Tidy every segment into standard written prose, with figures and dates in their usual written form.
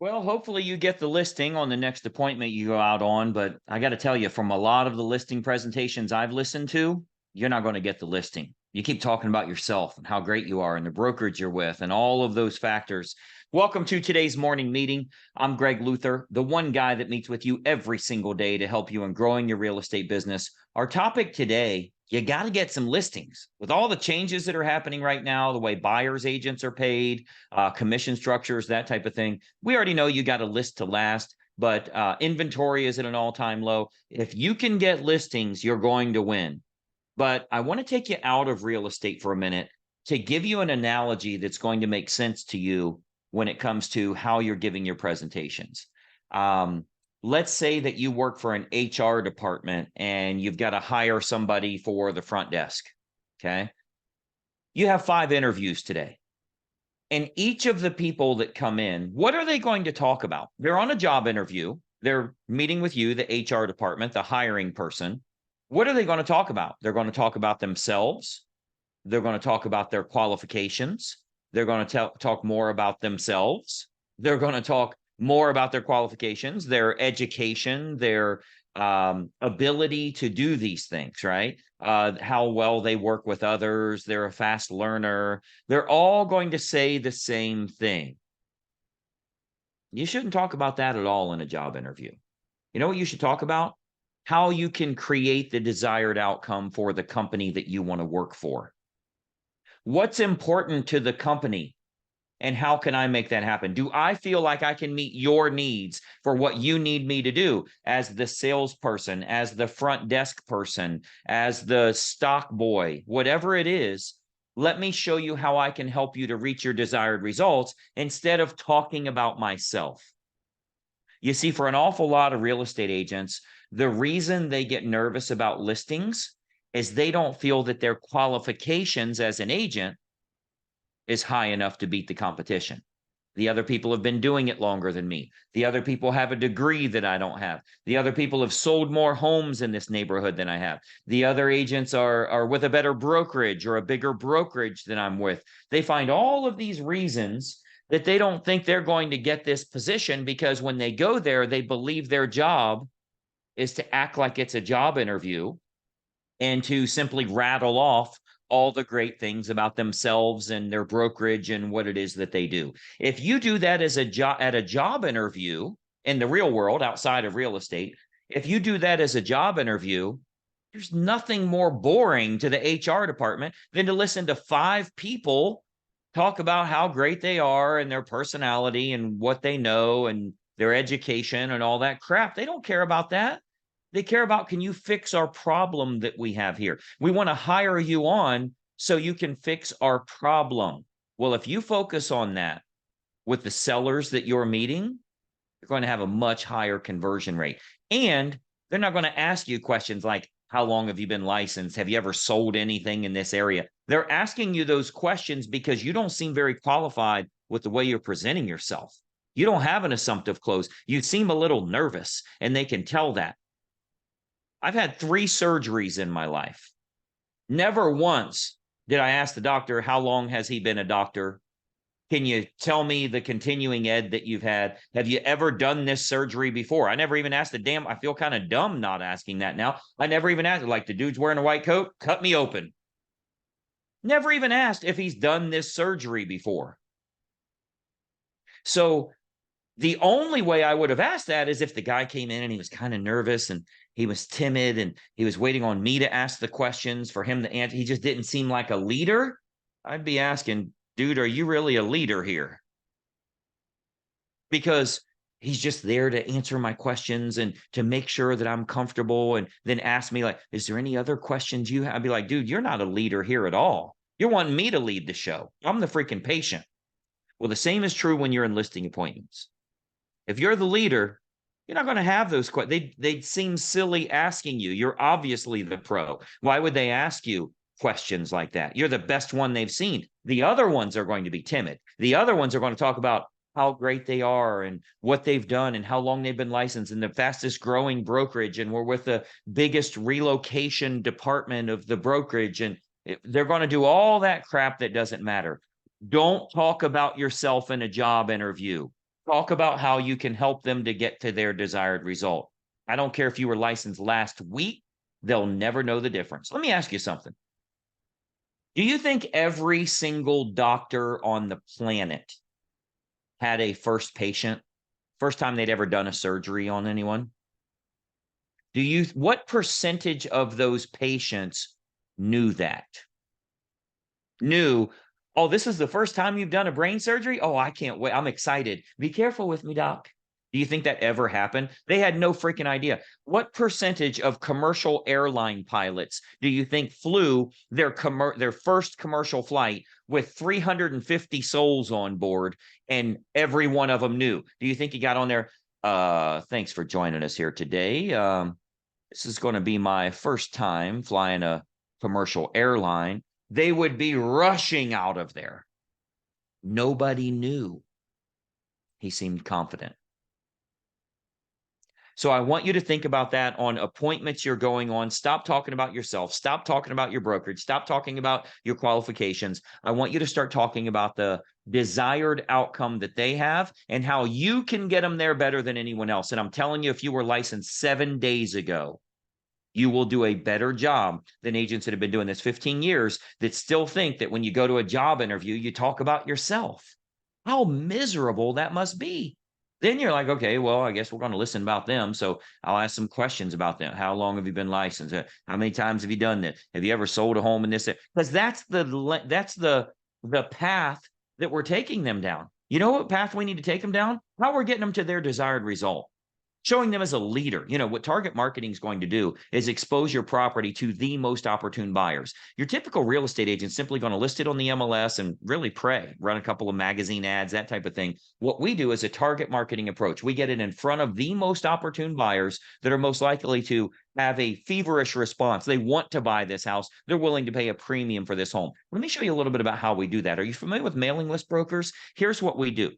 Well, hopefully you get the listing on the next appointment you go out on, but I got to tell you, from a lot of the listing presentations I've listened to, you're not going to get the listing. You keep talking about yourself and how great you are and the brokerage you're with and all of those factors. Welcome to today's morning meeting. I'm Greg Luther, the one guy that meets with you every single day to help you in growing your real estate business. Our topic today, you got to get some listings. With all the changes that are happening right now, the way buyers agents are paid, commission structures, that type of thing. We already know you got a list to last, but inventory is at an all-time low. If you can get listings, you're going to win. But I want to take you out of real estate for a minute to give you an analogy that's going to make sense to you when it comes to how you're giving your presentations. Let's say that you work for an HR department and you've got to hire somebody for the front desk. Okay. You have 5 interviews today. And each of the people that come in, what are they going to talk about? They're on a job interview. They're meeting with you, the HR department, the hiring person. What are they going to talk about? They're going to talk about themselves. They're going to talk about their qualifications. They're going to talk more about themselves. They're going to talk more about their qualifications, their education, their ability to do these things, right? How well they work with others. They're a fast learner. They're all going to say the same thing. You shouldn't talk about that at all in a job interview. You know what you should talk about? How you can create the desired outcome for the company that you want to work for. What's important to the company? And how can I make that happen? Do I feel like I can meet your needs for what you need me to do as the salesperson, as the front desk person, as the stock boy, whatever it is? Let me show you how I can help you to reach your desired results instead of talking about myself. You see, for an awful lot of real estate agents, the reason they get nervous about listings is they don't feel that their qualifications as an agent is high enough to beat the competition. The other people have been doing it longer than me. The other people have a degree that I don't have. The other people have sold more homes in this neighborhood than I have. The other agents are with a better brokerage or a bigger brokerage than I'm with. They find all of these reasons that they don't think they're going to get this position because when they go there, they believe their job is to act like it's a job interview and to simply rattle off all the great things about themselves and their brokerage and what it is that they do. If you do that as a job at a job interview in the real world outside of real estate, if you do that as a job interview, there's nothing more boring to the HR department than to listen to 5 people talk about how great they are and their personality and what they know and their education and all that crap. They don't care about that. They care about, can you fix our problem that we have here? We want to hire you on so you can fix our problem. Well, if you focus on that with the sellers that you're meeting, you're going to have a much higher conversion rate. And they're not going to ask you questions like, how long have you been licensed? Have you ever sold anything in this area? They're asking you those questions because you don't seem very qualified with the way you're presenting yourself. You don't have an assumptive close. You seem a little nervous, and they can tell that. I've had 3 surgeries in my life. Never once did I ask the doctor, how long has he been a doctor? Can you tell me the continuing ed that you've had? Have you ever done this surgery before? I never even asked the damn, I feel kind of dumb not asking that now. I never even asked, like, the dude's wearing a white coat, cut me open. Never even asked if he's done this surgery before. So the only way I would have asked that is if the guy came in and he was kind of nervous and he was timid and he was waiting on me to ask the questions for him to answer. He just didn't seem like a leader. I'd be asking, dude, are you really a leader here? Because he's just there to answer my questions and to make sure that I'm comfortable and then ask me, like, is there any other questions you have? I'd be like, dude, you're not a leader here at all. You're wanting me to lead the show. I'm the freaking patient. Well, the same is true when you're in listing appointments. If you're the leader, you're not going to have those questions. They'd seem silly asking you. You're obviously the pro. Why would they ask you questions like that? You're the best one they've seen. The other ones are going to be timid. The other ones are going to talk about how great they are and what they've done and how long they've been licensed and the fastest growing brokerage. And we're with the biggest relocation department of the brokerage. And they're going to do all that crap that doesn't matter. Don't talk about yourself in a job interview. Talk about how you can help them to get to their desired result. I don't care if you were licensed last week, they'll never know the difference. Let me ask you something. Do you think every single doctor on the planet had a first patient, first time they'd ever done a surgery on anyone? What percentage of those patients knew that? Knew, oh, this is the first time you've done a brain surgery? Oh, I can't wait. I'm excited. Be careful with me, doc. Do you think that ever happened? They had no freaking idea. What percentage of commercial airline pilots do you think flew their first commercial flight with 350 souls on board and every one of them knew? Do you think he got on there? Thanks for joining us here today. This is going to be my first time flying a commercial airline. They would be rushing out of there. Nobody knew. He seemed confident. So I want you to think about that on appointments you're going on. Stop talking about yourself. Stop talking about your brokerage. Stop talking about your qualifications. I want you to start talking about the desired outcome that they have and how you can get them there better than anyone else. And I'm telling you, if you were licensed 7 days ago, you will do a better job than agents that have been doing this 15 years that still think that when you go to a job interview, you talk about yourself. How miserable that must be. Then you're like, okay, well, I guess we're going to listen about them. So I'll ask some questions about them. How long have you been licensed? How many times have you done this? Have you ever sold a home in this? Because that's the path that we're taking them down. You know what path we need to take them down? How we're getting them to their desired result. Showing them as a leader. You know, what target marketing is going to do is expose your property to the most opportune buyers. Your typical real estate agent is simply going to list it on the MLS and really pray, run a couple of magazine ads, that type of thing. What we do is a target marketing approach. We get it in front of the most opportune buyers that are most likely to have a feverish response. They want to buy this house. They're willing to pay a premium for this home. Let me show you a little bit about how we do that. Are you familiar with mailing list brokers? Here's what we do.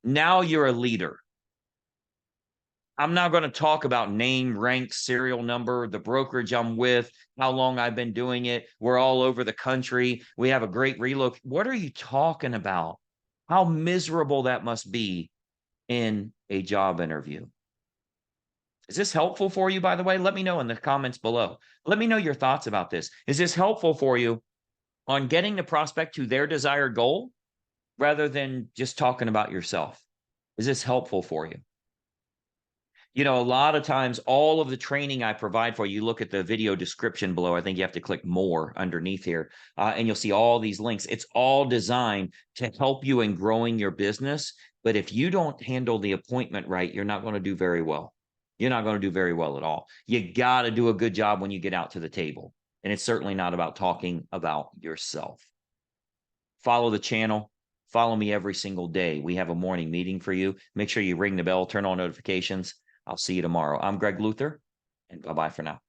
Now you're a leader. I'm not going to talk about name, rank, serial number, the brokerage I'm with, how long I've been doing it. We're all over the country. We have a great reloc. What are you talking about? How miserable that must be in a job interview. Is this helpful for you, by the way? Let me know in the comments below. Let me know your thoughts about this. Is this helpful for you on getting the prospect to their desired goal rather than just talking about yourself? Is this helpful for you? You know, a lot of times, all of the training I provide for you, look at the video description below. I think you have to click more underneath here, and you'll see all these links. It's all designed to help you in growing your business. But if you don't handle the appointment right, you're not going to do very well. You're not going to do very well at all. You got to do a good job when you get out to the table. And it's certainly not about talking about yourself. Follow the channel. Follow me every single day. We have a morning meeting for you. Make sure you ring the bell, turn on notifications. I'll see you tomorrow. I'm Greg Luther, and bye-bye for now.